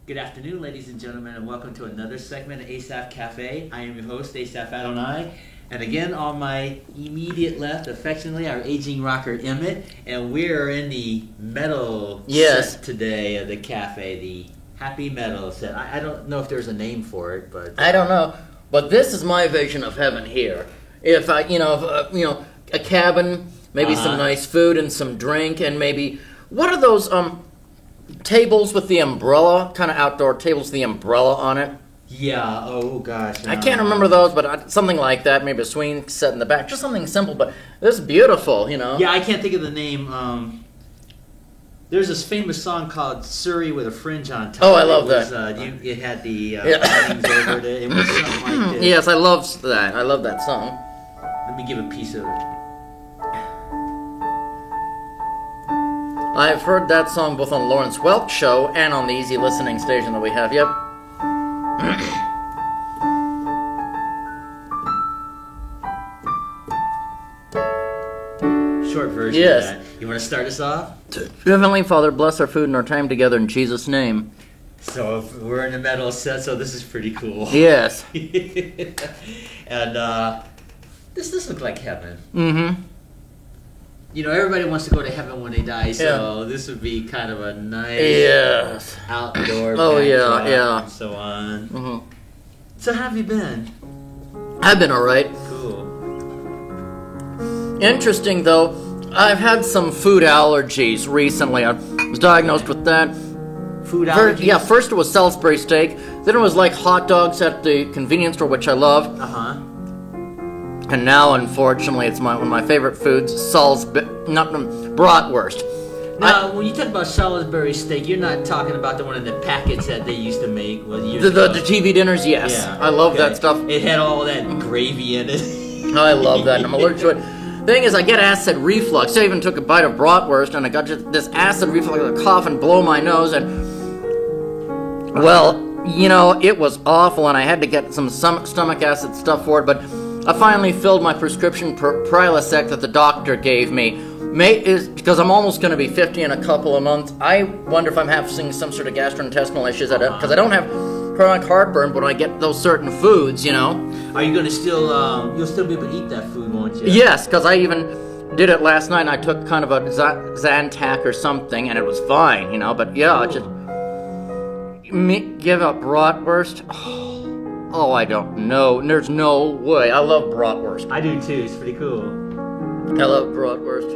Good afternoon, ladies and gentlemen, and welcome to another segment of ASAP Cafe. I am your host, ASAP Adonai, and again on my immediate left, affectionately, our aging rocker Emmett, and we're in the metal set today of the cafe, the Happy Metal set. I don't know if there's a name for it, but I don't know, but this is my vision of heaven here. If I, a cabin, maybe some nice food and some drink, and maybe what are those tables with the umbrella, kind of outdoor tables with the umbrella on it? Yeah, oh gosh. I can't remember those, but something like that. Maybe a swing set in the back. Just something simple, but this is beautiful, Yeah, I can't think of the name. There's this famous song called Surrey with a Fringe on Top. Oh, I love that. It had the writings over it. It was something like this. Yes, I love that. I love that song. Let me give a piece of it. I've heard that song both on Lawrence Welk Show and on the easy listening station that we have. Yep. Short version of that. You want to start us off? Heavenly Father, bless our food and our time together in Jesus' name. So if we're in the metal set, so this is pretty cool. Yes. And this looks like heaven. Mm-hmm. Everybody wants to go to heaven when they die, so this would be kind of a nice outdoor backdrop and so on. Mm-hmm. So how have you been? I've been alright. Cool. Interesting, though, I've had some food allergies recently. I was diagnosed with that. Food allergies? First it was Salisbury steak, then it was like hot dogs at the convenience store, which I love. Uh-huh. And now, unfortunately, it's one of my favorite foods, bratwurst. Now, when you talk about Salisbury steak, you're not talking about the one in the packets that they used to make. The TV dinners, yes. Yeah, I love that stuff. It had all that gravy in it. I love that, and I'm allergic to it. Thing is, I get acid reflux. I even took a bite of bratwurst, and I got this acid reflux, a cough and blow my nose, and... Well, it was awful, and I had to get some stomach acid stuff for it, but... I finally filled my prescription Prilosec that the doctor gave me. Because I'm almost going to be 50 in a couple of months. I wonder if I'm having some sort of gastrointestinal issues. Because I don't have chronic heartburn, but when I get those certain foods, Are you going to you'll still be able to eat that food, won't you? Yes, because I even did it last night, and I took kind of a Zantac or something, and it was fine, But yeah, just... give up bratwurst... Oh, I don't know. There's no way. I love bratwurst. I do too. It's pretty cool. I love bratwurst.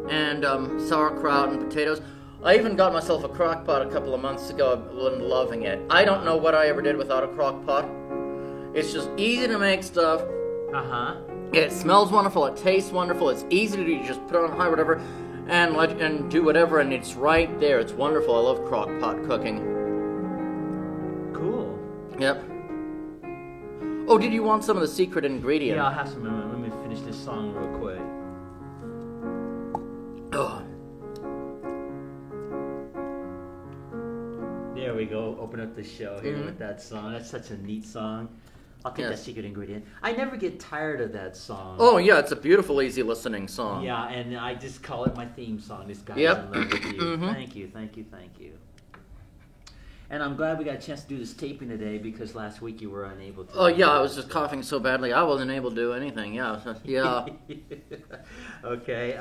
And sauerkraut and potatoes. I even got myself a crock pot a couple of months ago. I've been loving it. I don't know what I ever did without a crock pot. It's just easy to make stuff. Uh-huh. It smells wonderful. It tastes wonderful. It's easy to do. You just put it on high, whatever, and do whatever, and it's right there. It's wonderful. I love crock pot cooking. Cool. Yep. Oh, did you want some of the secret ingredient? Yeah, I'll have some. Let me finish this song real quick. Oh. There we go. Open up the show here with that song. That's such a neat song. I'll take that secret ingredient. I never get tired of that song. Oh, yeah, it's a beautiful, easy listening song. Yeah, and I just call it my theme song. This guy's in love with you. Mm-hmm. Thank you. And I'm glad we got a chance to do this taping today because last week you were unable to. Oh, yeah, I was just coughing so badly. I wasn't able to do anything, yeah. Okay,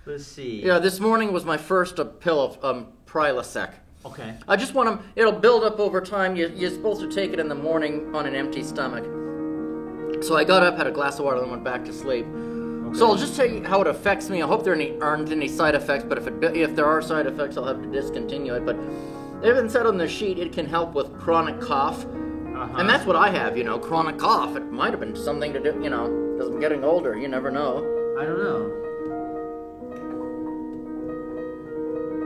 let's see. Yeah, this morning was my first pill of Prilosec. Okay. I just want them, it'll build up over time. You're supposed to take it in the morning on an empty stomach. So I got up, had a glass of water, and went back to sleep. Okay. So I'll just tell you how it affects me. I hope there aren't any side effects, but if there are side effects, I'll have to discontinue it. But they've been said on the sheet it can help with chronic cough. And that's what I have, chronic cough. It might have been something to do, because I'm getting older. You never know. I don't know.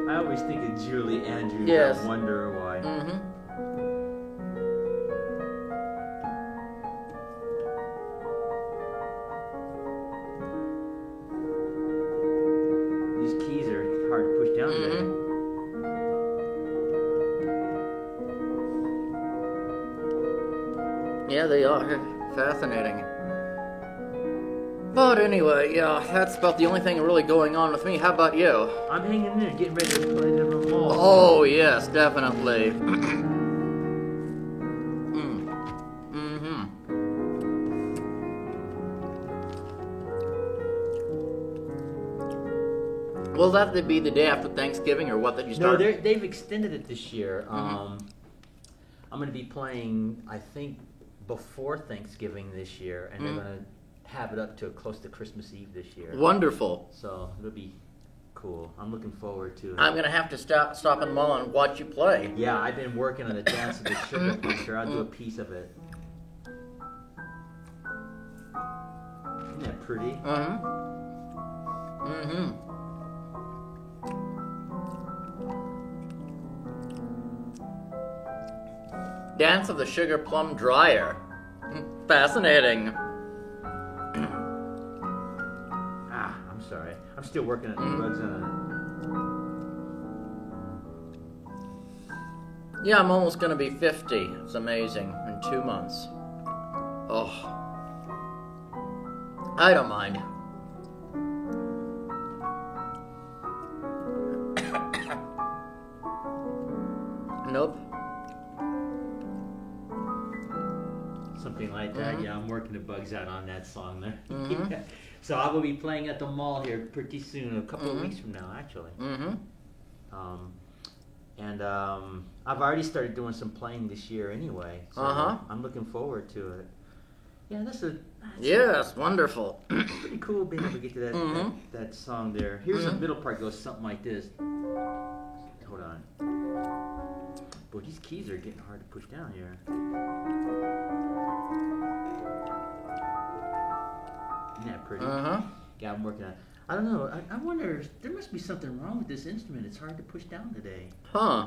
I always think of Julie Andrews. Yes. I wonder why. Mm-hmm. These keys are hard to push down today. Yeah, they are. Fascinating. But anyway, yeah, that's about the only thing really going on with me. How about you? I'm hanging in there, getting ready to play the mall. Oh, yes, definitely. Will that be the day after Thanksgiving, or what that you No, start? they've extended it this year. I'm going to be playing, I think, before Thanksgiving this year, and they're going to have it up to close to Christmas Eve this year. Wonderful. So it'll be cool. I'm looking forward to it. I'm going to have to stop in the mall and watch you play. Yeah, I've been working on the Dance of the Sugar Picture. I'll do a piece of it. Isn't that pretty? Dance of the Sugar Plum Dryer. Fascinating. I'm sorry. I'm still working on the bugs on it. Yeah, I'm almost gonna be 50. It's amazing. In 2 months. Oh. I don't mind. Nope. Something like that. Yeah, I'm working the bugs out on that song there. So I will be playing at the mall here pretty soon, a couple of weeks from now, actually. I've already started doing some playing this year anyway. So I'm looking forward to it. Yeah, that's Yes, wonderful. pretty cool being able to get to that song there. Here's the middle part, goes something like this. Hold on. Boy, these keys are getting hard to push down here. Isn't that pretty? Yeah, I'm working on it. I don't know. I wonder, there must be something wrong with this instrument. It's hard to push down today. Huh.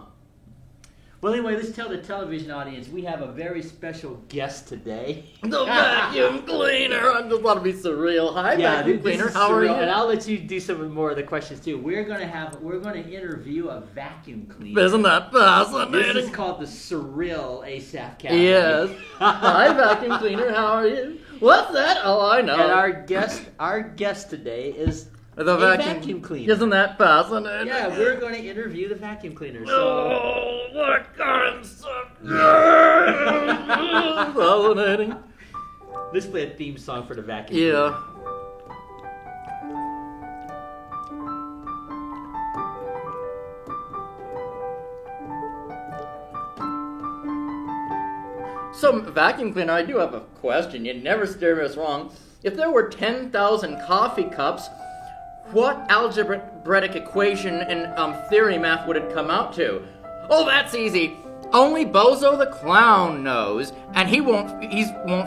Well, anyway, let's tell the television audience we have a very special guest today. The vacuum cleaner. I just want to be surreal. Hi, vacuum cleaner. How are you? And I'll let you do some more of the questions too. We're going to interview a vacuum cleaner. Isn't that fascinating? This is called the Surreal ASAP Cafe. Yes. Hi, vacuum cleaner. How are you? What's that? Oh, I know. And our guest today is the vacuum cleaner. Isn't that fascinating? Yeah, we're going to interview the vacuum cleaner. So. Oh, what kind of stuff? Fascinating. Let's play a theme song for the vacuum cleaner. Yeah. So, vacuum cleaner, I do have a question. You never steer us wrong. If there were 10,000 coffee cups, what algebraic equation in theory math would it come out to? Oh, that's easy. Only Bozo the Clown knows, and he won't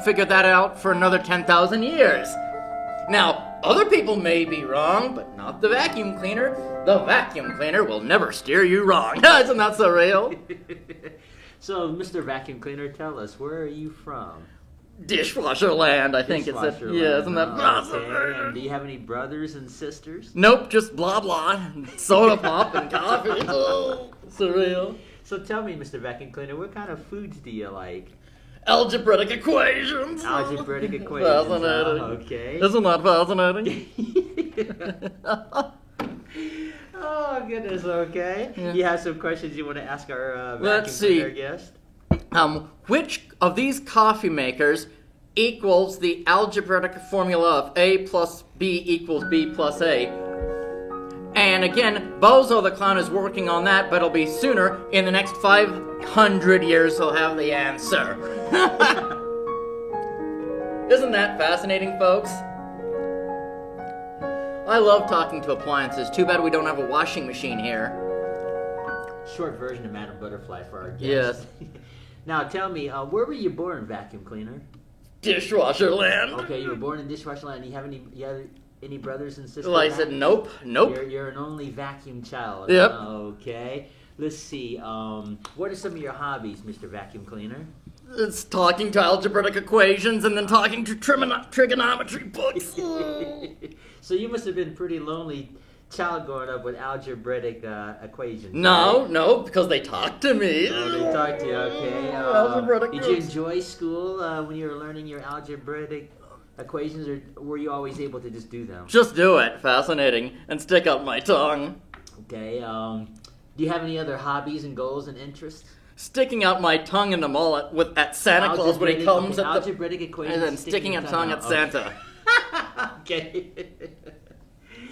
figure that out for another 10,000 years. Now, other people may be wrong, but not the vacuum cleaner. The vacuum cleaner will never steer you wrong. Isn't that so real? So, Mr. Vacuum Cleaner, tell us, where are you from? Dishwasher land, I think it's it. Yeah, isn't that fascinating? Okay. And do you have any brothers and sisters? Nope, just blah blah, soda pop and coffee. Oh, surreal. So tell me, Mr. Vacuum Cleaner, what kind of foods do you like? Algebraic equations. Algebraic equations. Fascinating. Okay. Isn't that fascinating? Oh, goodness, okay. Yeah. You have some questions you want to ask our Let's vacuum cleaner see. guest? Which of these coffee makers equals the algebraic formula of A plus B equals B plus A? And again, Bozo the Clown is working on that, but it'll be sooner. In the next 500 years, he'll have the answer. Isn't that fascinating, folks? I love talking to appliances. Too bad we don't have a washing machine here. Short version of Madam Butterfly for our guest. Yes. Now, tell me, where were you born, Vacuum Cleaner? Dishwasher land. Okay, you were born in Dishwasher Land. Do you have any brothers and sisters? Well, I said nope. You're an only vacuum child. Yep. Okay. Let's see. What are some of your hobbies, Mr. Vacuum Cleaner? It's talking to algebraic equations and then talking to trigonometry books. So you must have been pretty lonely child growing up with algebraic equations. No, right? no, because they talk to me. Oh, they talk to you, okay. Algebraic Did you books. enjoy school when you were learning your algebraic equations, or were you always able to just do them? Just do it. Fascinating. And stick up my tongue. Okay. Do you have any other hobbies and goals and interests? Sticking out my tongue in the mullet at Santa Claus when he comes at the... Algebraic equations. And then sticking a tongue at Santa. Okay.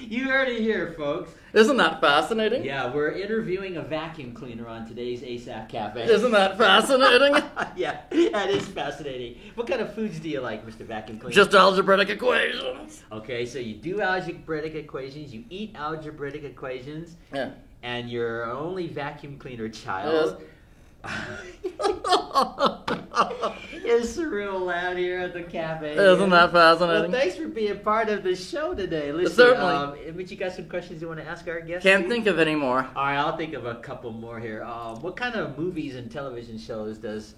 You heard it here, folks. Isn't that fascinating? Yeah, we're interviewing a vacuum cleaner on today's ASAP Cafe. Isn't that fascinating? Yeah, that is fascinating. What kind of foods do you like, Mr. Vacuum Cleaner? Just algebraic equations. Okay, so you do algebraic equations, you eat algebraic equations, Yeah. and you're only vacuum cleaner child. It's surreal loud here at the cafe. Isn't that fascinating? Well, thanks for being part of the show today. Listen, Certainly. Mitch, you got some questions you want to ask our guests? Can't think of any more. All right, I'll think of a couple more here. What kind of movies and television shows does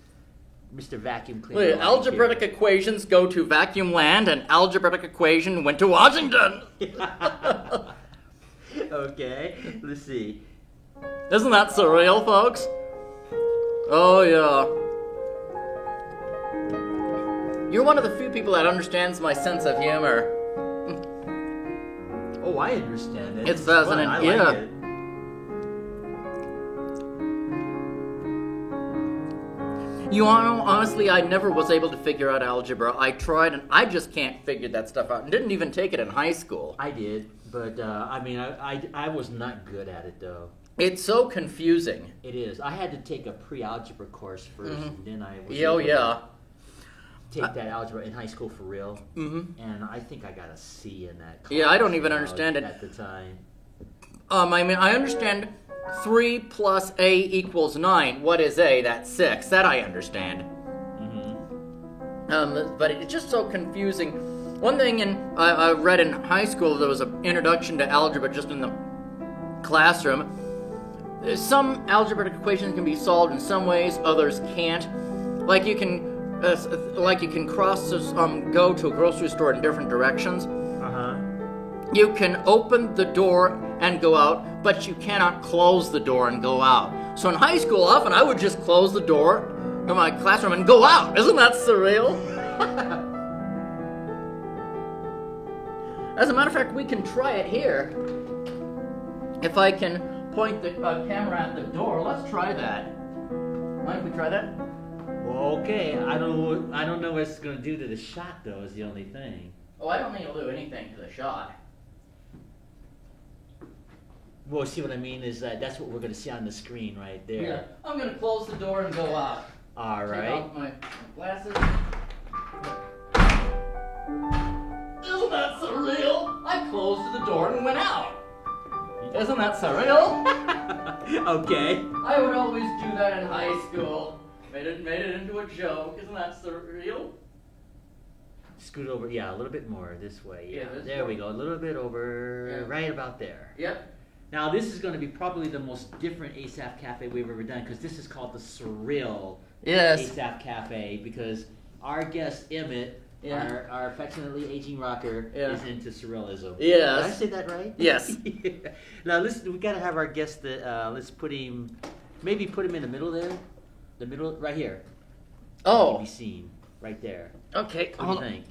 Mr. Vacuum Cleaner Wait, like algebraic here? equations go to vacuum land, and algebraic equation went to Washington. Okay, let's see. Isn't that surreal, folks? Oh, yeah. You're one of the few people that understands my sense of humor. Oh, I understand it. It's This is fun. fascinating, I yeah. like it. You know, honestly, I never was able to figure out algebra. I tried, and I just can't figure that stuff out. And didn't even take it in high school. I did, but I was not good at it though. It's so confusing. It is. I had to take a pre-algebra course first, and then I was Oh, able to yeah. take that algebra in high school for real. Mm-hmm. And I think I got a C in that class. Yeah, I don't even understand it. At the time. I mean, I understand 3 plus A equals 9. What is A? That's 6. That I understand. Mm-hmm. But it's just so confusing. One thing I read in high school, there was an introduction to algebra just in the classroom. Some algebraic equations can be solved in some ways, others can't. Like you can cross go to a grocery store in different directions. You can open the door and go out, but you cannot close the door and go out. So in high school, often I would just close the door to my classroom and go out. Isn't that surreal? As a matter of fact, we can try it here. If I can point the camera at the door, let's try that. Mind if we try that? Well, okay. I don't know what it's going to do to the shot, though. Is the only thing. Oh, I don't think it'll do anything to the shot. Well, see what I mean is that's what we're going to see on the screen right there. Yeah, I'm gonna close the door and go out. All Take right. off my glasses. Isn't that surreal? I closed the door and went out. Isn't that surreal? Okay. I would always do that in high school. Made it into a joke. Isn't that surreal? Scoot over, yeah, a little bit more this way. Yeah, Yeah, there we go. A little bit over, Yeah. right about there. Yep. Now this is going to be probably the most different ASAP Cafe we've ever done because this is called the Surreal Yes. ASAP Cafe because our guest Emmett, Yeah. our affectionately aging rocker, Yeah. is into surrealism. Yes. Did I say that right? Yes. Yeah. Now listen, we got to have our guest. Let's put him in the middle there. The middle, right here. Oh. Can be seen right there. Okay. What do you think?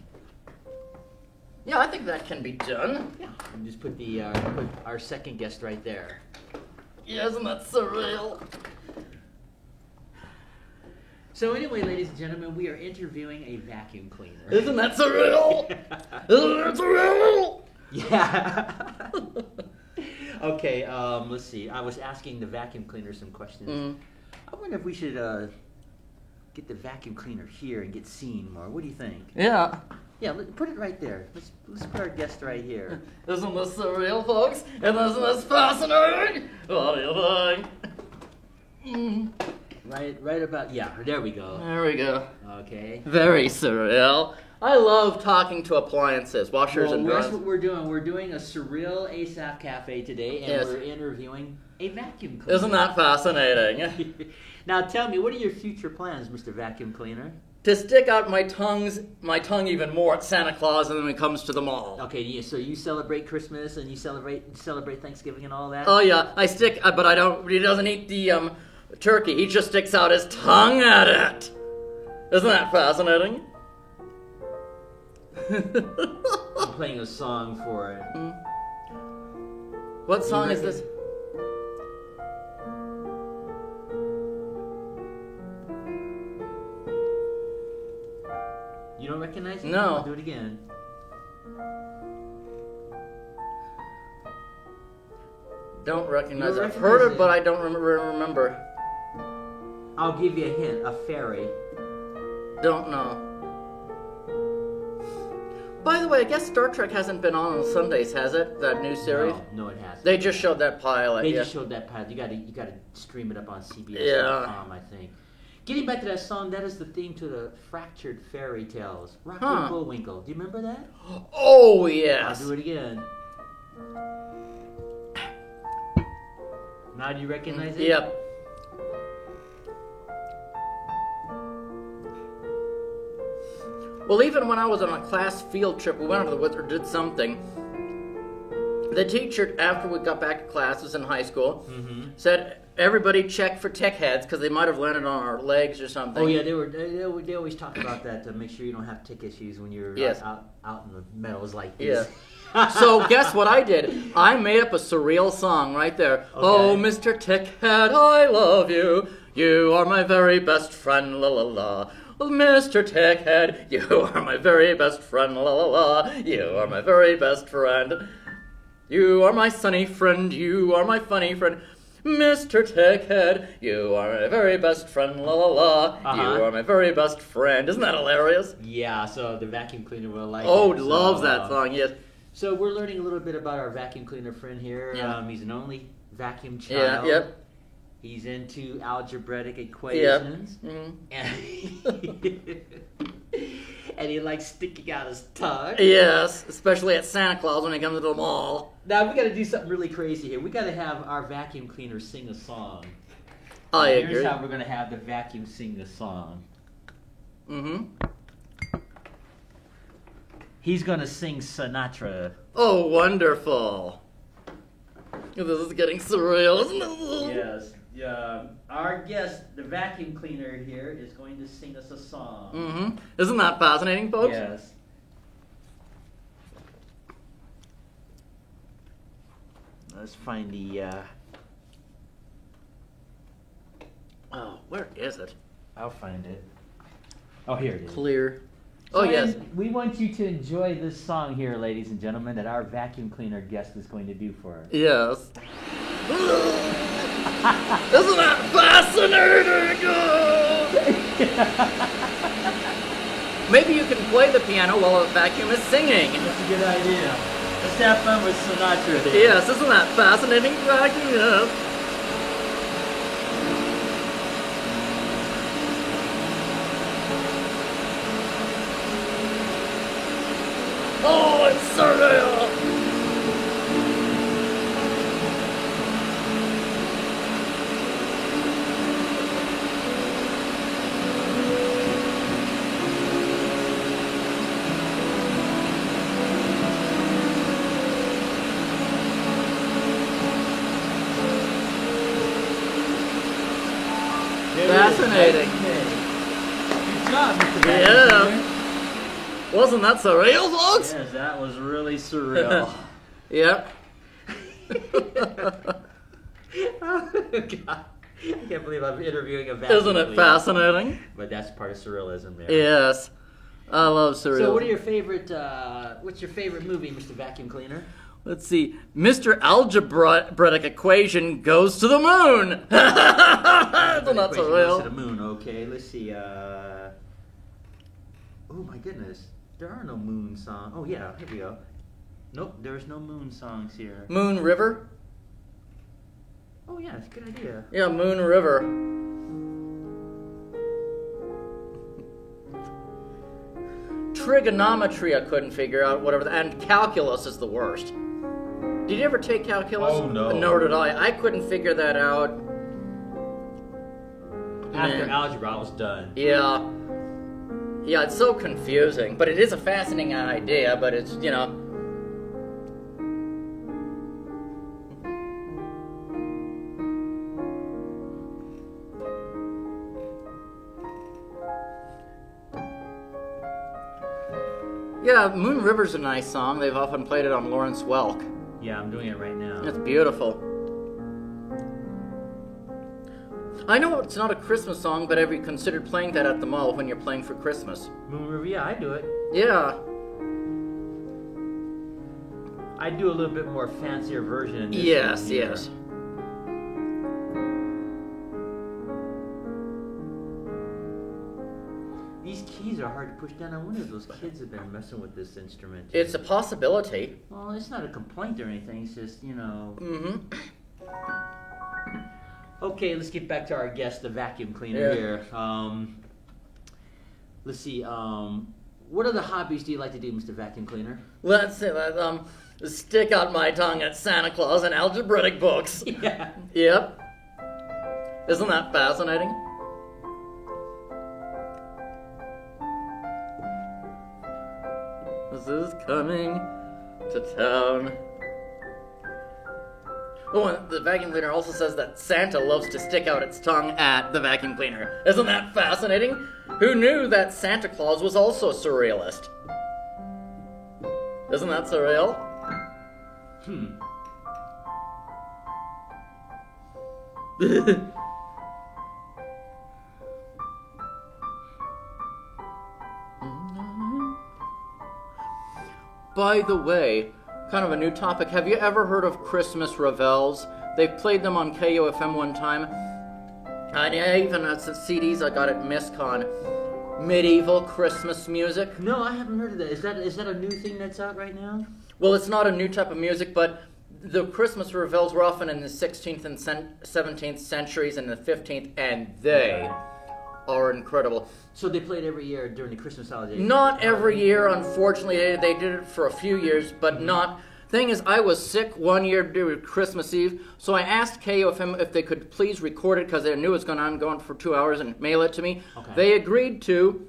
Yeah, I think that can be done. Yeah. And just put put our second guest right there. Yeah, isn't that surreal? So anyway, ladies and gentlemen, we are interviewing a vacuum cleaner. Isn't that surreal? Isn't that surreal? Yeah. Okay, let's see. I was asking the vacuum cleaner some questions. Mm. I wonder if we should get the vacuum cleaner here and get seen more. What do you think? Yeah. Yeah, put it right there. Let's put our guest right here. Isn't this surreal, folks? And isn't this fascinating? What do you think? Right about, yeah, there we go. There we go. Okay. Very surreal. I love talking to appliances, washers Well, and that's dryers. what we're doing. We're doing a surreal ASAP Cafe today, and Yes. we're interviewing a vacuum cleaner. Isn't that fascinating? Now tell me, what are your future plans, Mr. Vacuum Cleaner? To stick out my tongue even more at Santa Claus and when it comes to the mall. Okay, yeah, so you celebrate Christmas and you celebrate Thanksgiving and all that? Oh yeah, I stick, but I don't. He doesn't eat the turkey. He just sticks out his tongue at it. Isn't that fascinating? I'm playing a song for it. What song is this? You don't recognize it? No. I'll do it again. Don't recognize You it. I've heard recognize it, but I don't remember. I'll give you a hint. A fairy. Don't know. By the way, I guess Star Trek hasn't been on Sundays, has it? That new series? No, it hasn't. They just showed that pilot. They yeah. just showed that pilot. You gotta stream it up on CBS.com, Yeah. I think. Getting back to that song, that is the theme to the Fractured Fairy Tales. Rocky Huh. and Bullwinkle. Do you remember that? Oh, I'll yes. do it again. Now do you recognize it? Yep. Well, even when I was on a class field trip, we went over the woods or did something. The teacher, after we got back to classes in high school, said, everybody check for tech heads because they might have landed on our legs or something. Oh yeah, they always talk about that to make sure you don't have tick issues when you're Yes. out in the meadows like Yeah. this. So guess what I did? I made up a surreal song right there. Oh, Mr. Tickhead, I love you. You are my very best friend, la la la. Well, Mr. Tickhead, you are my very best friend, la la la. You are my very best friend. You are my sunny friend, you are my funny friend. Mr. Tickhead, you are my very best friend, la la la. You are my very best friend. Isn't that hilarious? Yeah, so the vacuum cleaner will like Oh, it. loves that song, yes. So we're learning a little bit about our vacuum cleaner friend here. Yeah. He's an only vacuum Yeah, child. yep. He's into algebraic equations. And, and he likes sticking out his tongue. Yes, especially at Santa Claus when he comes to the mall. Now we got to do something really crazy here. We got to have our vacuum cleaner sing a song. I Here's agree. how we're going to have the vacuum sing the song. He's going to sing Sinatra. Oh, wonderful. This is getting surreal, isn't it? Yes. Our guest, the vacuum cleaner here, is going to sing us a song. Isn't that fascinating, folks? Yes. Let's find the. Oh, where is it? I'll find it. Oh, here it is. Clear. Oh, yes. We want you to enjoy this song here, ladies and gentlemen, that our vacuum cleaner guest is going to do for us. Yes. Isn't that fascinating? Maybe you can play the piano while the vacuum is singing. That's a good idea. Let's have fun with Sinatra there. Yes, isn't that fascinating, vacuum? Yes. Oh, it's surreal! Fascinating. Good job, Mr. Yeah. Wasn't that surreal, folks? Yes, that was really surreal. Yep. Oh, God. I can't believe I'm interviewing a vacuum Isn't it cleaner. fascinating? But that's part of surrealism there. Yes. I love surreal. So what are your favorite, what's your favorite movie, Mr. Vacuum Cleaner? Let's see. Mr. Algebraic Equation goes to the moon. Isn't that Equation goes to surreal? the moon, okay. Let's see, oh my goodness. There are no moon songs. Oh yeah, here we go. Nope, there's no moon songs here. Moon River? Oh yeah, it's a good idea. Yeah, Moon River. Trigonometry I couldn't figure out, whatever. And calculus is the worst. Did you ever take calculus? Oh, no. Nor did I. I couldn't figure that out. After Man. algebra, I was done. Yeah. Yeah, it's so confusing. But it is a fascinating idea, but it's, you know. Yeah, Moon River's a nice song. They've often played it on Lawrence Welk. Yeah, I'm doing it right now. It's beautiful. I know it's not a Christmas song, but have you considered playing that at the mall when you're playing for Christmas? Moon River, yeah, I do it. Yeah. I do a little bit more fancier version. In this Yes, one here. yes. These keys are hard to push down. I wonder if those kids have been messing with this instrument. It's a possibility. Well, it's not a complaint or anything. It's just, you know. Mm-hmm. Okay, let's get back to our guest, the vacuum cleaner Yeah. here. Let's see. What other hobbies do you like to do, Mr. Vacuum Cleaner? Let's see. Stick out my tongue at Santa Claus and algebraic books. Yeah. Yep. Isn't that fascinating? This is coming to town. Oh, and the vacuum cleaner also says that Santa loves to stick out its tongue at the vacuum cleaner. Isn't that fascinating? Who knew that Santa Claus was also surrealist? Isn't that surreal? By the way, kind of a new topic. Have you ever heard of Christmas Revels? They've played them on KOFM one time. And I even had some CDs I got at MissCon. Medieval Christmas music. No, I haven't heard of that. Is that a new thing that's out right now? Well, it's not a new type of music, but the Christmas Revels were often in the 16th and 17th centuries and the 15th, and they are incredible. So they played every year during the Christmas holiday? Not every year, unfortunately. They did it for a few years, but not. Thing is, I was sick one year during Christmas Eve, so I asked KOFM if they could please record it because they knew it was going for 2 hours and mail it to me. Okay. They agreed to,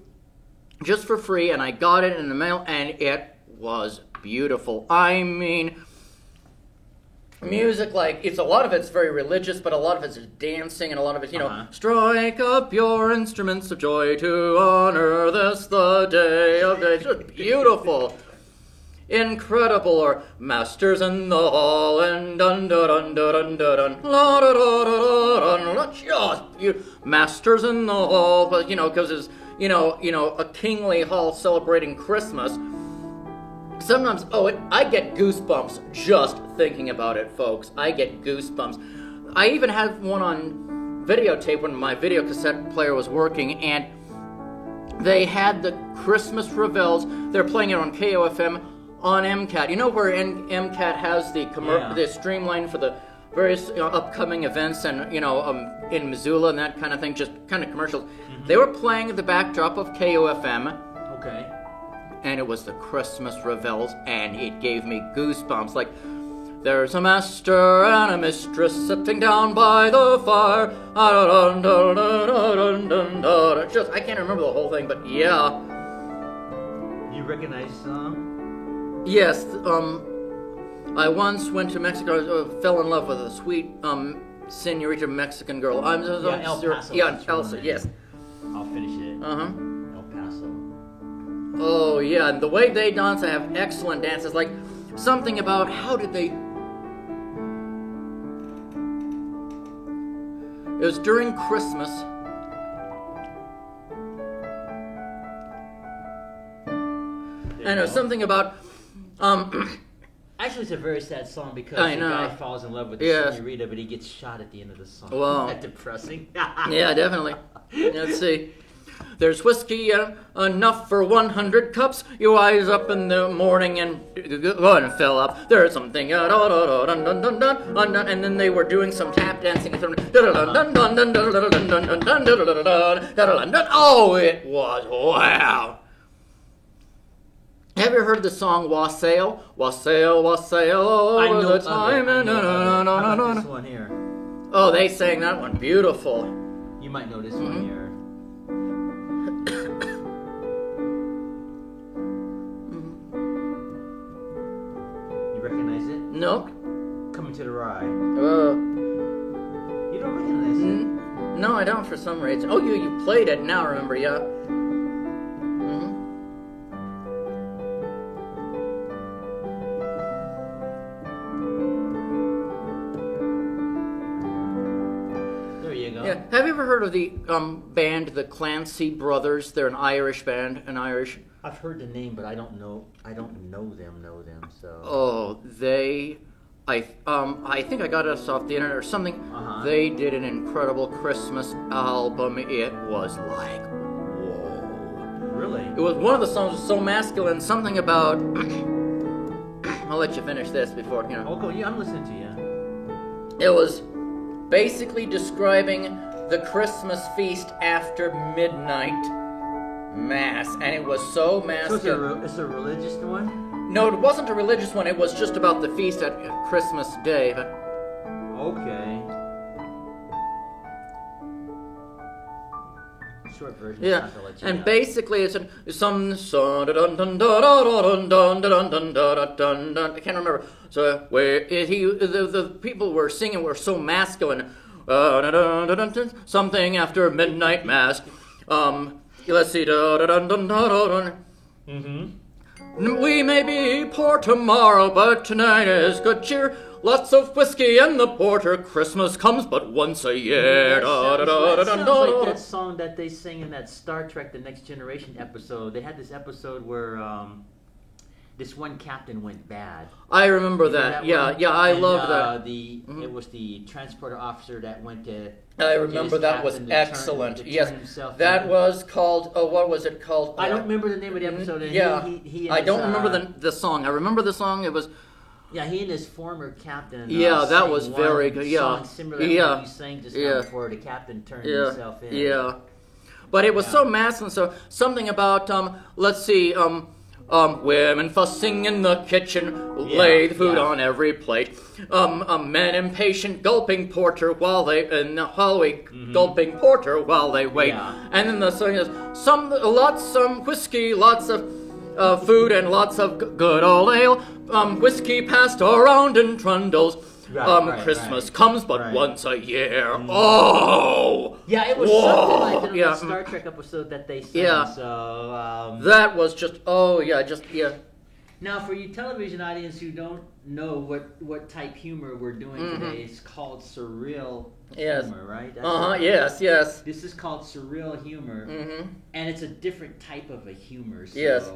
just for free, and I got it in the mail, and it was beautiful. I mean, music, like, a lot of it's very religious, but a lot of it's dancing, and a lot of it, strike up your instruments of joy to honor this the day of days. Just beautiful. Incredible, or Masters in the Hall, and dun dun dun dun dun dun la da da da da dun, just beautiful. Masters in the Hall, but because it's a kingly hall celebrating Christmas. Sometimes, I get goosebumps just thinking about it, folks. I get goosebumps. I even had one on videotape when my video cassette player was working, and they had the Christmas Revels. They're playing it on KOFM on MCAT. You know where MCAT has the streamline for the various upcoming events and in Missoula and that kind of thing, just kind of commercials. Mm-hmm. They were playing at the backdrop of KOFM. Okay. And it was the Christmas Revels, and it gave me goosebumps. Like, there's a master and a mistress sitting down by the fire. Just, I can't remember the whole thing, but yeah. You recognize the song? Yes. I once went to Mexico. Fell in love with a sweet senorita Mexican girl. El Paso. Yeah, Elsa. Yes. I'll finish it. El Paso. Oh, yeah, and the way they dance, they have excellent dances. Like, something about how did they... It was during Christmas. And it was something about... Actually, it's a very sad song because I the know. guy falls in love with the Yes. senorita, but he gets shot at the end of the song. Wow. That's depressing. Yeah, definitely. Let's see. There's whiskey enough for 100 cups. You rise up in the morning and go ahead and fill up. There's something, and then they were doing some tap dancing. Oh, it was wow. Have you heard the song Wassail? Wassail, wassail over the time. How about this one here? Oh, they sang that one. Beautiful. You might know this one here. You recognize it? Nope. Coming to the Rye. You You don't recognize it? No, I don't for some reason. Oh, you played it now, remember, yeah. go. Yeah. Have you ever heard of the band, the Clancy Brothers? They're an Irish band, I've heard the name, but I don't know them. So. Oh, I think I got us off the internet or something. Uh-huh. They did an incredible Christmas album. It was like, whoa. Really? It was one of the songs was so masculine. Something about. I'll let you finish this before Oh, go. Yeah, I'm listening to you. It was basically describing the Christmas feast after midnight mass, and it was so masculine. So it's a religious one? No, it wasn't a religious one. It was just about the feast at Christmas Day. But okay. Short version. yeah, and know. basically it's some song. Dun dun dun dun dun dun dun dun dun dun. I can't remember. So where the people were singing were so masculine. Something after midnight mass. Let's see. We may be poor tomorrow, but tonight is good cheer. Lots of whiskey and the porter. Christmas comes but once a year. That sounds like that song that they sing in that Star Trek: The Next Generation episode. They had this episode where this one captain went bad. I remember that. Yeah, I love that. It was the transporter officer that went to. I remember that was excellent. Yes, that was called. Oh, what was it called? I don't remember the name of the episode. Yeah, I don't remember the song. I remember the song. It was. Yeah, he and his former captain. Yeah, that was very good. Yeah, similar to what you sang just now before the captain turned himself in. Yeah, but it was so masculine. So something about let's see, women fussing in the kitchen, lay the food on every plate. Men impatient gulping porter while they gulping porter while they wait. Yeah. And then the song is some whiskey, lots of food and lots of good old ale. Whiskey passed around in trundles. Christmas comes but once a year. Oh! Yeah, it was something like that in the Star Trek episode that they sang. Yeah. So, that was just, Now, for you television audience who don't know what type humor we're doing today, it's called surreal humor, right? Yes. This is called surreal humor, and it's a different type of a humor. So, yes.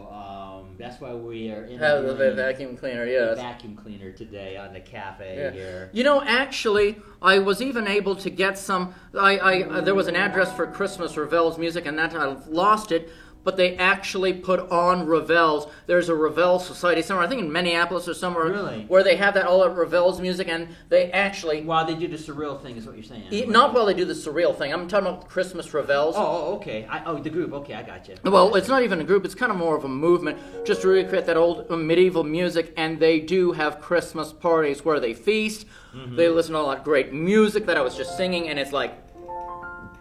That's why we are in the vacuum cleaner. Yes, the vacuum cleaner today on the cafe here. You know, actually, I was even able to get some. There was an address for Christmas Ravel's music, and that I lost it. But they actually put on Ravel's. There's a Ravel Society somewhere, I think in Minneapolis or somewhere, where they have that all of Ravel's music, and they actually... While they do the surreal thing is what you're saying. Not while they do the surreal thing. I'm talking about Christmas Ravel's. Oh, okay. The group. Okay, I got you. Well, it's not even a group. It's kind of more of a movement, just to recreate that old medieval music, and they do have Christmas parties where they feast. They listen to a lot of great music that I was just singing, and it's like,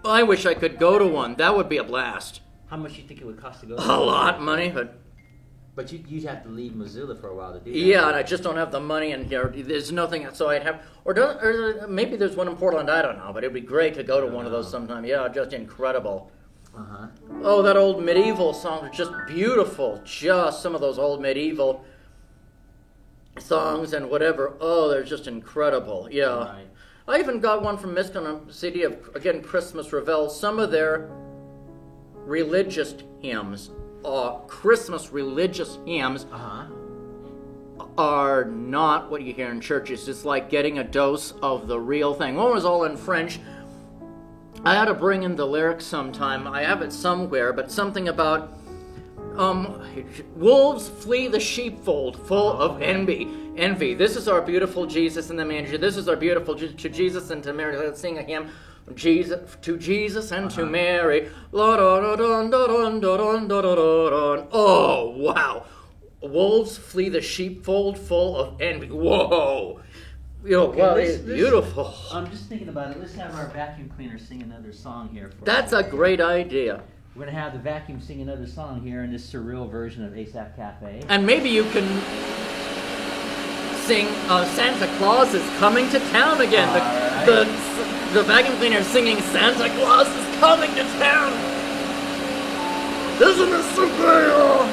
I wish I could go to one. That would be a blast. How much do you think it would cost to go? A lot of money, but you'd have to leave Missoula for a while to do that. Yeah, and I just don't have the money, and there's nothing. So I'd have, or maybe there's one in Portland. I don't know, but it'd be great to go to one of those sometime. Yeah, just incredible. Oh, that old medieval song was just beautiful. Just some of those old medieval songs and whatever. Oh, they're just incredible. Yeah. Right. I even got one from Miskin, a CD of again Christmas Ravel. Some of their religious hymns, Christmas religious hymns, are not what you hear in churches. It's like getting a dose of the real thing. One was all in French. I had to bring in the lyrics sometime. I have it somewhere, but something about wolves flee the sheepfold full of envy. This is our beautiful Jesus in the manger. This is our beautiful to Jesus and to Mary. Let's sing a hymn. To Jesus and to Mary. Oh, wow. Wolves flee the sheepfold full of envy. Whoa. It's beautiful. I'm just thinking about it. Let's have our vacuum cleaner sing another song here. That's a great idea. We're going to have the vacuum sing another song here in this surreal version of ASAP Cafe. And maybe you can sing Santa Claus is coming to town again. The vacuum cleaner singing Santa Claus is coming to town. Isn't it surreal?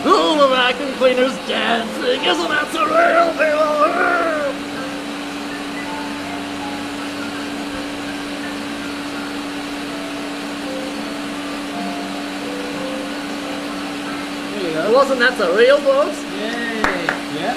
Oh, the vacuum cleaner's dancing. Isn't that surreal, people? Wasn't that surreal, folks? Yay! Yep.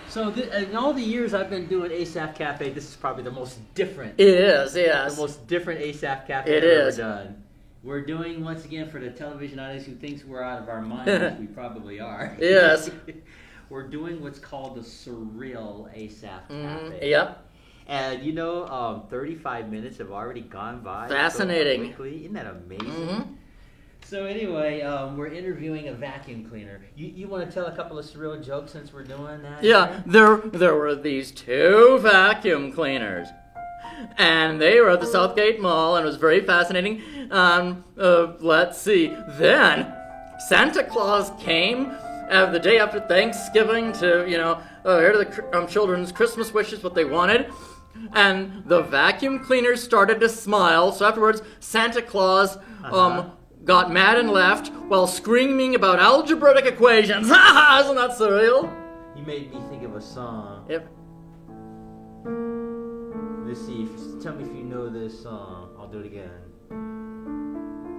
So, in all the years I've been doing ASAP Cafe, this is probably the most different. It is, yes. The most different ASAP Cafe It I've is. ever done. We're doing, once again, for the television audience who thinks we're out of our minds, which we probably are. Yes. We're doing what's called the Surreal ASAP Cafe. Yep. And 35 minutes have already gone by. Fascinating. So quickly. Isn't that amazing? Mm-hmm. So anyway, we're interviewing a vacuum cleaner. You want to tell a couple of surreal jokes since we're doing that? Yeah, there were these two vacuum cleaners. And they were at the Southgate Mall, and it was very fascinating. Let's see. Then, Santa Claus came the day after Thanksgiving to, hear the children's Christmas wishes, what they wanted. And the vacuum cleaners started to smile. So afterwards, Santa Claus got mad and left while screaming about algebraic equations. Ha ha! Isn't that surreal? You made me think of a song. Yep. Let's see. Tell me if you know this song. I'll do it again.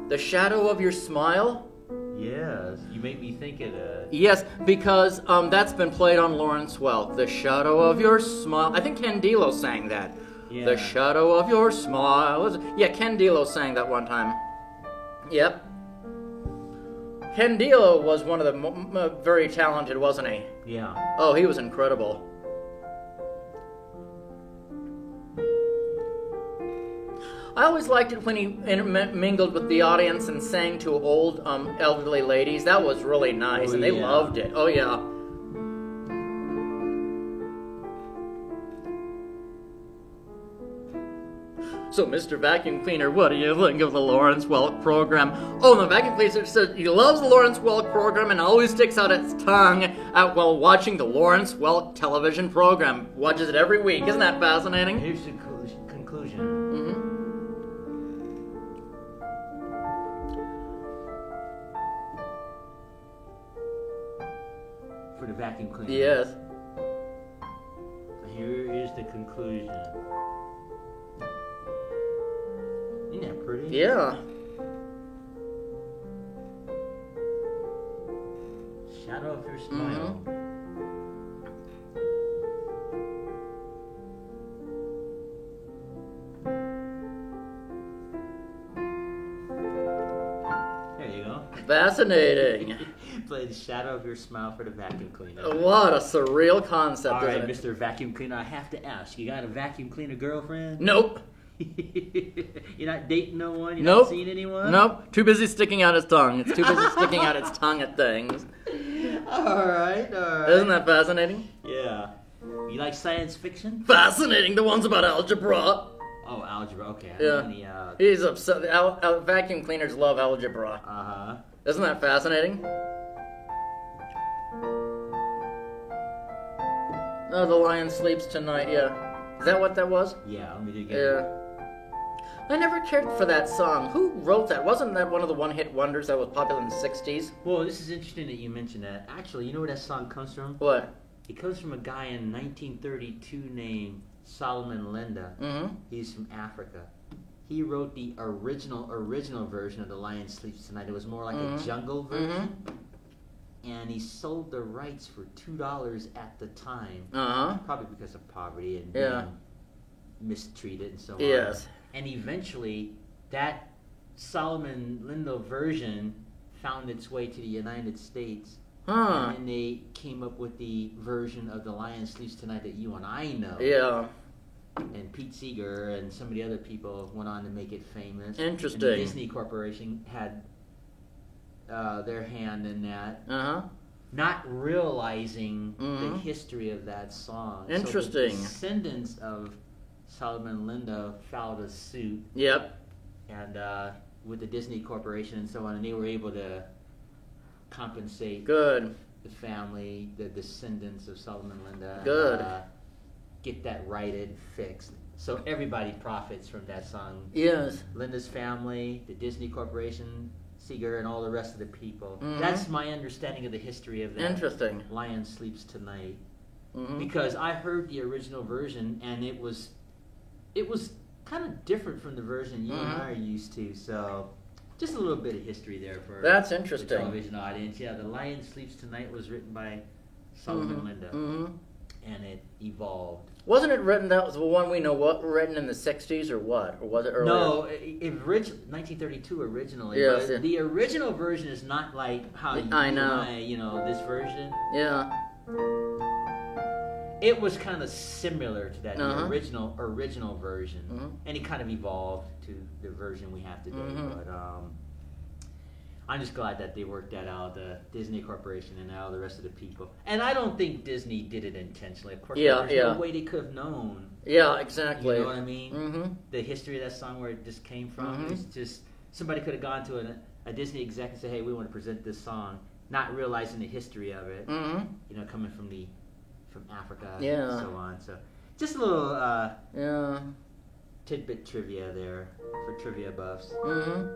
The shadow of your smile? Yes. You made me think of that. Yes, because that's been played on Lawrence Welk. The shadow of your smile. I think Ken Dilo sang that. Yeah. The shadow of your smile. Yeah, Ken Dilo sang that one time. Yep. Ken Dilo was one of the very talented, wasn't he? Yeah. Oh, he was incredible. I always liked it when he mingled with the audience and sang to old, elderly ladies. That was really nice, and they loved it. Oh, yeah. So, Mr. Vacuum Cleaner, what do you think of the Lawrence Welk program? Oh, the vacuum cleaner says he loves the Lawrence Welk program and always sticks out its tongue while watching the Lawrence Welk television program. Watches it every week. Isn't that fascinating? Here's the conclusion. Mm-hmm. For the vacuum cleaner. Yes. Here is the conclusion. Isn't that pretty? Yeah. Shadow of your smile. There you go. Fascinating. Play the shadow of your smile for the vacuum cleaner. What a surreal concept, All right, isn't it? Mr. Vacuum Cleaner, I have to ask, you got a vacuum cleaner girlfriend? Nope. You're not dating no one? You're Nope. not seeing anyone? Nope. Too busy sticking out its tongue. It's too busy sticking out its tongue at things. All right. Isn't that fascinating? Yeah. You like science fiction? Fascinating. The ones about algebra. Oh, algebra. Okay. Yeah. He's upset. Vacuum cleaners love algebra. Uh-huh. Isn't that fascinating? Oh, the lion sleeps tonight. Yeah. Is that what that was? Yeah. Let me do it again. Yeah. I never cared for that song. Who wrote that? Wasn't that one of the one-hit wonders that was popular in the 60s? Well, this is interesting that you mentioned that. Actually, you know where that song comes from? What? It comes from a guy in 1932 named Solomon Linda. Mm-hmm. He's from Africa. He wrote the original version of The Lion Sleeps Tonight. It was more like a jungle version. And he sold the rights for $2 at the time. Uh-huh. Probably because of poverty and being mistreated and so on. Yes. And eventually, that Solomon Linda version found its way to the United States. Huh. And then they came up with the version of The Lion Sleeps Tonight that you and I know. Yeah. And Pete Seeger and some of the other people went on to make it famous. Interesting. And the Disney Corporation had their hand in that. Uh-huh. Not realizing the history of that song. Interesting. So the descendants of Solomon Linda filed a suit. Yep. And with the Disney Corporation and so on, and they were able to compensate Good. the family, the descendants of Solomon Linda. Good. And, get that righted, fixed. So everybody profits from that song. Yes. Linda's family, the Disney Corporation, Seeger, and all the rest of the people. That's my understanding of the history of that. Interesting. Lion Sleeps Tonight. Because I heard the original version, and it was kind of different from the version you and I are used to. So just a little bit of history there for That's the interesting. television audience. Yeah, The Lion Sleeps Tonight was written by Solomon Linda, and it evolved. Wasn't it written? That was the one we know. What written in the '60s or what? Or was it earlier? No, 1932 originally. Yes, but the original version is not like how you I know. and I, you know, this version. Yeah. It was kind of similar to that Uh-huh. original version, and it kind of evolved to the version we have today. But I'm just glad that they worked that out, the Disney Corporation and now the rest of the people. And I don't think Disney did it intentionally. Of course, there's no way they could have known. Yeah, exactly. You know what I mean? The history of that song, where it just came from. It's just somebody could have gone to a Disney exec and said, "Hey, we want to present this song," not realizing the history of it. You know, coming from Africa and so on. So just a little tidbit trivia there for trivia buffs. Boy,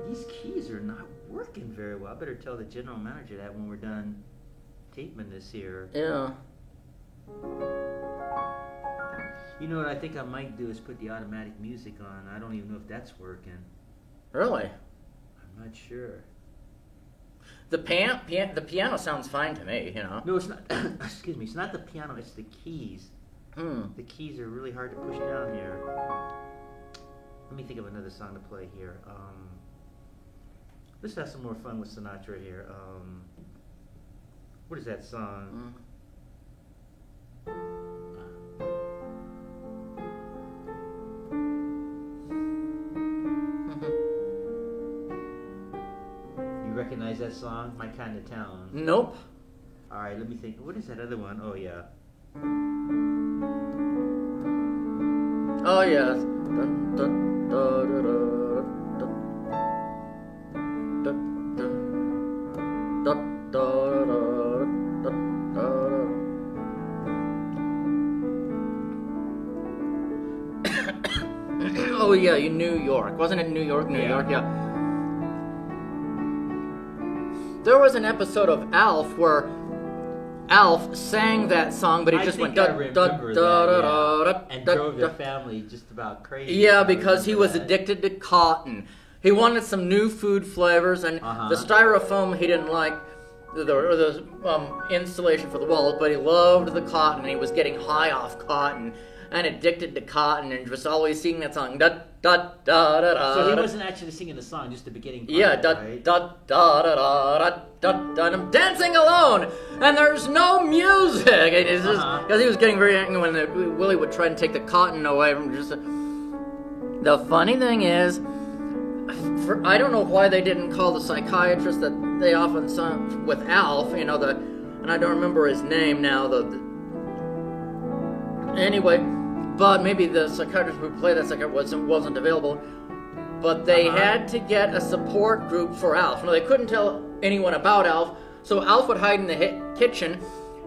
these keys are not working very well. I better tell the general manager that when we're done taping this here. Yeah. You know what I think I might do is put the automatic music on. I don't even know if that's working. Really? I'm not sure. The piano sounds fine to me, you know. No, it's not. Excuse me. It's not the piano. It's the keys. The keys are really hard to push down here. Let me think of another song to play here. Let's have some more fun with Sinatra here. What is that song? You recognize that song? My Kind of Town. Nope. All right, let me think. What is that other one? Oh, yeah. Oh, yes. Dun, dun, da, da, da, da, da, da, da, da. Oh, yeah, you New York. Wasn't it New York? New York, yeah. There was an episode of Alf where Alf sang that song, but he just went and drove the family just about crazy. Yeah, because he was addicted to cotton. He wanted some new food flavors, and the styrofoam he didn't like, the installation for the walls, but he loved the cotton, and he was getting high off cotton and addicted to cotton, and was always singing that song. Da da da da da. So he wasn't actually singing the song, just the beginning part. Yeah, da right? da da da da da da. And I'm dancing alone, and there's no music. And it's just because he was getting very angry when Willie would try and take the cotton away from just. The funny thing is, I don't know why they didn't call the psychiatrist that they often saw with Alf. You know and I don't remember his name now. Anyway. But maybe the psychiatrist who played that psychiatrist wasn't available. But they had to get a support group for Alf. Now, they couldn't tell anyone about Alf, so Alf would hide in the kitchen,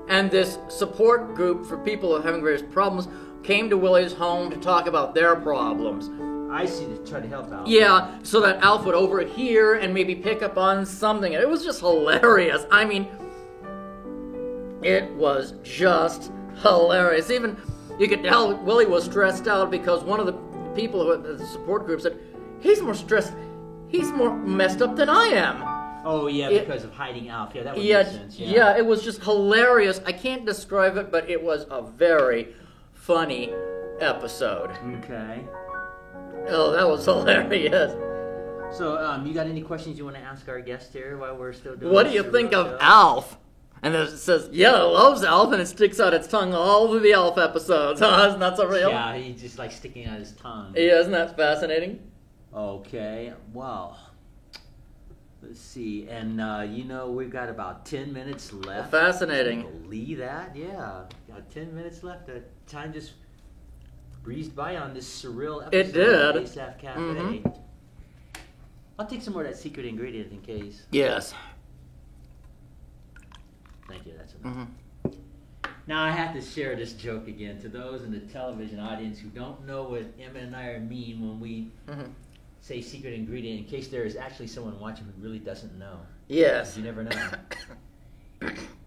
and this support group for people having various problems came to Willie's home to talk about their problems. I see, to try to help Alf. Yeah, so that Alf would overhear and maybe pick up on something. And it was just hilarious. I mean, it was just hilarious. Even... You could tell Willie was stressed out because one of the people who had the support group said, he's more stressed, he's more messed up than I am. Oh, yeah, because of hiding Alf. Yeah, that would make sense. Yeah, it was just hilarious. I can't describe it, but it was a very funny episode. Okay. Oh, that was hilarious. So, you got any questions you want to ask our guest here while we're still doing What do you think of Alf? And it says, yeah, it loves Alf, and it sticks out its tongue all through the Alf episodes. Isn't that so real? Yeah, he's just like sticking out his tongue. Yeah, isn't that fascinating? Okay, well, let's see. And, we've got about 10 minutes left. Fascinating. Can you believe that? Yeah, got 10 minutes left. The time just breezed by on this surreal episode It did. of ASAF Cafe. I'll take some more of that secret ingredient in case. Yes. Thank you, that's enough. Now I have to share this joke again to those in the television audience who don't know what Emma and I mean when we say secret ingredient, in case there is actually someone watching who really doesn't know. Yes. You never know.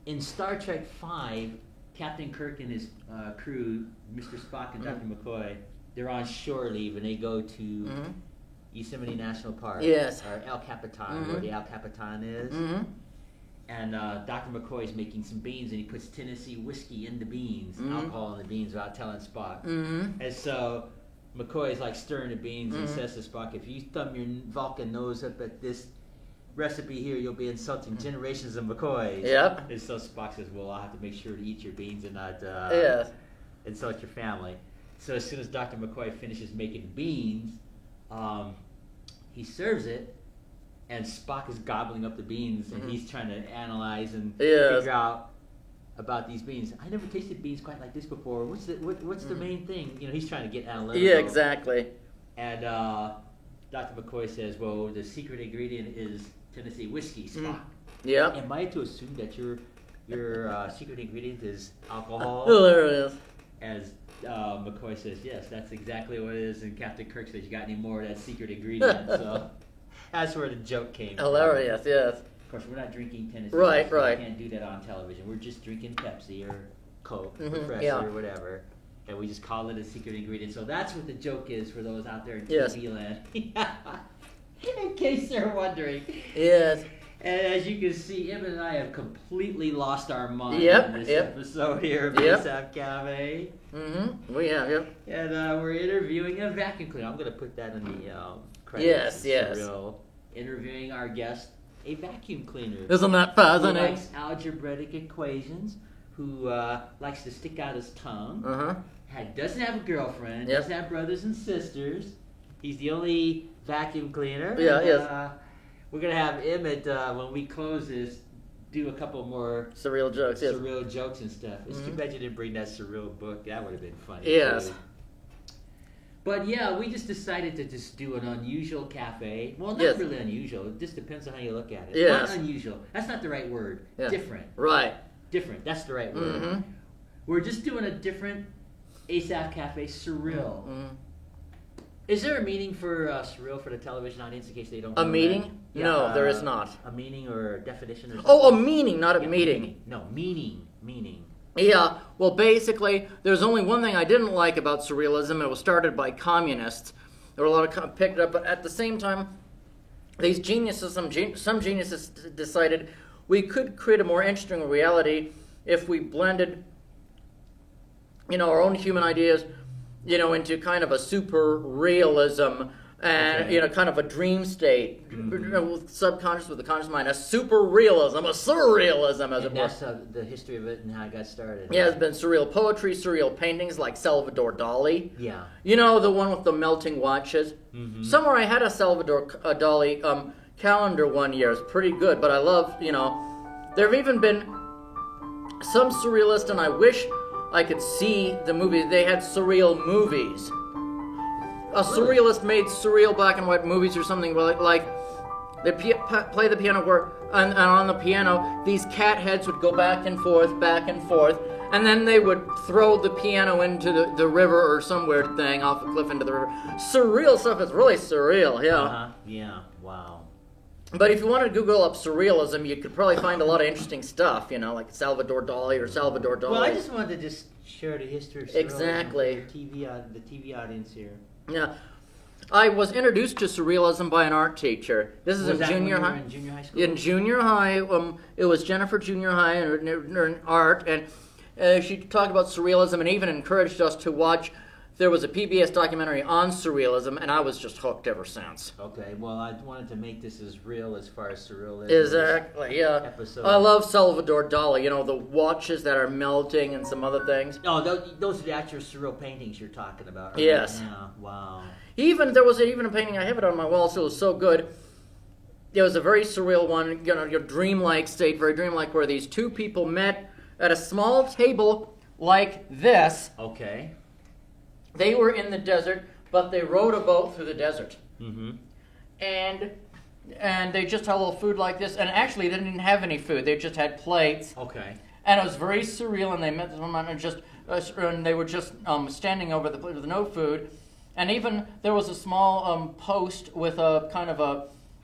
In Star Trek V, Captain Kirk and his crew, Mr. Spock and Dr. McCoy, they're on shore leave and they go to Yosemite National Park. Yes. Or El Capitan, where the El Capitan is. Mm-hmm. And Dr. McCoy is making some beans, and he puts Tennessee whiskey in the beans, alcohol in the beans, without telling Spock. Mm-hmm. And so McCoy is like stirring the beans and says to Spock, "If you thumb your Vulcan nose up at this recipe here, you'll be insulting generations of McCoys." Yep. And so Spock says, "Well, I'll have to make sure to eat your beans and not Yes. insult your family." So as soon as Dr. McCoy finishes making beans, he serves it, and Spock is gobbling up the beans, and he's trying to analyze and figure out about these beans. I never tasted beans quite like this before. What's the main thing? You know, he's trying to get analytical. Yeah, exactly. And Dr. McCoy says, "Well, the secret ingredient is Tennessee whiskey, Spock." Yeah. Am I to assume that your secret ingredient is alcohol? Hilarious. As McCoy says, "Yes, that's exactly what it is." And Captain Kirk says, "You got any more of that secret ingredient?" So that's where the joke came from. Hilarious, yes. Of course, we're not drinking Tennessee. Right, whiskey. right. We can't do that on television. We're just drinking Pepsi or Coke, Mhm, Refresher, or whatever. And we just call it a secret ingredient. So that's what the joke is for those out there in Yes. TV land. In case they're wondering. Yes. And as you can see, Emmett and I have completely lost our mind Yep, in this yep. episode here of Yep. ASAP Cafe. Mm-hmm. We have, yep. And we're interviewing a vacuum cleaner. I'm going to put that in the credits. Yes, yes. Surreal. Interviewing our guest, a vacuum cleaner. Isn't that Who fascinating? likes algebraic equations, who likes to stick out his tongue, Uh-huh. doesn't have a girlfriend, Yep. doesn't have brothers and sisters. He's the only vacuum cleaner. Yeah, and, yes. We're going to have Emmett, when we close this, do a couple more Surreal jokes, yes. surreal jokes and stuff. It's too Mhm. bad you didn't bring that surreal book. That would have been funny. Yes. too. But yeah, we just decided to just do an unusual cafe. Well, not Yes. really unusual. It just depends on how you look at it. Yes. Not unusual. That's not the right word. Yeah. Different. Right. Different. That's the right word. Mm-hmm. We're just doing a different ASAP Cafe surreal. Mm-hmm. Is there a meaning for surreal for the television audience in case they don't A know meaning? that? No, there is not. A meaning or a definition or something? Oh, a meaning, not a Yeah, meeting. No, meaning. Meaning. Yeah, well, basically, there's only one thing I didn't like about surrealism, and it was started by communists. There were a lot of picked it up, but at the same time, these geniuses, some geniuses decided we could create a more interesting reality if we blended, our own human ideas, into kind of a super realism and Okay. kind of a dream state, with subconscious with the conscious mind, a super realism, a surrealism, as it And were. that's the history of it and how it got started. Yeah, there's been surreal poetry, surreal paintings like Salvador Dali. Yeah. The one with the melting watches. Mm-hmm. Somewhere I had a Salvador Dali calendar one year. It's pretty good, but I love, there have even been some surrealists, and I wish I could see the movie. They had surreal movies. A surrealist made surreal black and white movies or something like they play the piano where, and on the piano these cat heads would go back and forth, and then they would throw the piano into the river or some weird thing off a cliff into the river. Surreal stuff is really surreal, yeah. Uh-huh. Yeah. Wow. But if you wanted to Google up surrealism, you could probably find a lot of interesting stuff, like Salvador Dali or Salvador Dali. Well, I just wanted to just share the history of surrealism Exactly. with the TV audience here. Yeah. I was introduced to surrealism by an art teacher. This is Was in that when junior you were high. in junior high school? In junior high, it was Jennifer Junior High in art, and she talked about surrealism and even encouraged us to watch. There was a PBS documentary on surrealism, and I was just hooked ever since. Okay, well, I wanted to make this as real as far as surreal is. Exactly, yeah. Episode. I love Salvador Dali, the watches that are melting and some other things. Oh, those are the actual surreal paintings you're talking about, right? Yes. Yeah, wow. There was even a painting, I have it on my wall, so it was so good. It was a very surreal one, your dreamlike state, very dreamlike, where these two people met at a small table like this. Okay. They were in the desert, but they rowed a boat through the desert. Mm-hmm. And they just had a little food like this, and actually they didn't have any food, they just had plates. Okay. And it was very surreal, and they met this woman and they were just standing over the plate with no food. And even there was a small post with a kind of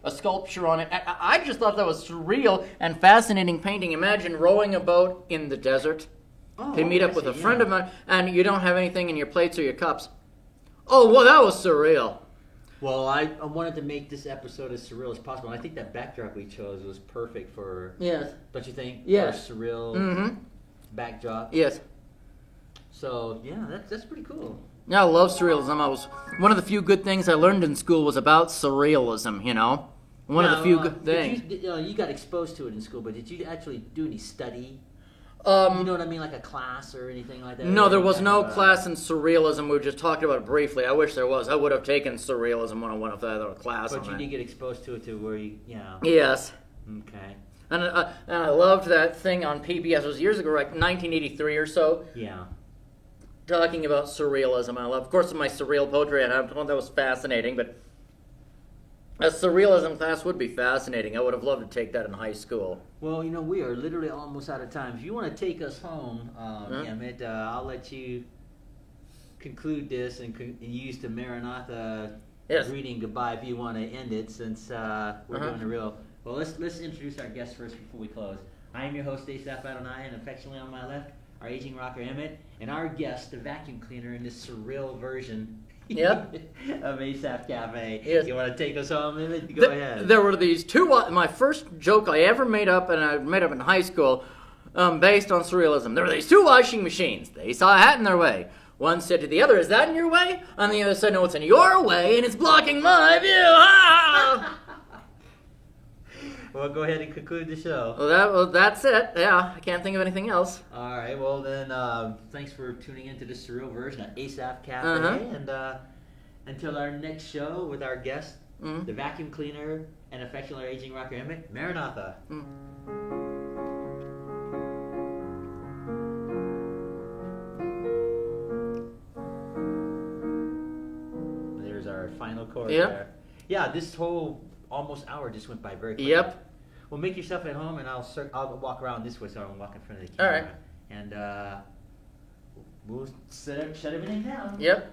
a sculpture on it. I just thought that was surreal and fascinating painting. Imagine rowing a boat in the desert. Oh, They meet I up with see, a friend yeah. of mine, and you don't have anything in your plates or your cups. Oh, well, that was surreal. Well, I wanted to make this episode as surreal as possible. And I think that backdrop we chose was perfect for. Yes. Don't you think? Yes. For a surreal Mm-hmm. backdrop. Yes. So yeah, that's pretty cool. Yeah, I love surrealism. I was one of the few good things I learned in school was about surrealism. You know, one of the few good things. You got exposed to it in school, but did you actually do any study? You know what I mean, like a class or anything like that? No, there was no class in surrealism. We were just talking about it briefly. I wish there was. I would have taken surrealism 101 if I had a class But on you it. did get exposed to it to where you know. Yes. Okay. And I loved that thing on PBS. It was years ago, like 1983 or so, Yeah. talking about surrealism. I love, of course, my surreal poetry, and I thought that was fascinating, but a surrealism class would be fascinating. I would have loved to take that in high school. Well, you know, we are literally almost out of time. If you want to take us home, Emmett, I'll let you conclude this and use the Maranatha Yes. greeting goodbye if you want to end it, since we're doing a real. Well, let's introduce our guest first before we close. I am your host, Asaph Adonai, and affectionately on my left, our aging rocker Emmett, and our guest, the vacuum cleaner in this surreal version. Yep. Of ASAP Cafe. Yes. You want to take us home, Emmett? Go ahead. There were these two. My first joke I ever made up, and I made up in high school, based on surrealism. There were these two washing machines. They saw a hat in their way. One said to the other, "Is that in your way?" And the other said, "No, it's in your way, and it's blocking my view." Ah! Well, go ahead and conclude the show. Well, that's it. Yeah, I can't think of anything else. All right. Well, then, thanks for tuning into the surreal version of ASAP Cafe. And until our next show with our guest, the vacuum cleaner and affectionately aging rocker Emmett, Maranatha. There's our final chorus there. Yeah, this whole almost hour just went by very quickly. Yep. Well, make yourself at home, and I'll walk around this way so I don't walk in front of the camera. All right. And we'll shut everything down. Yep.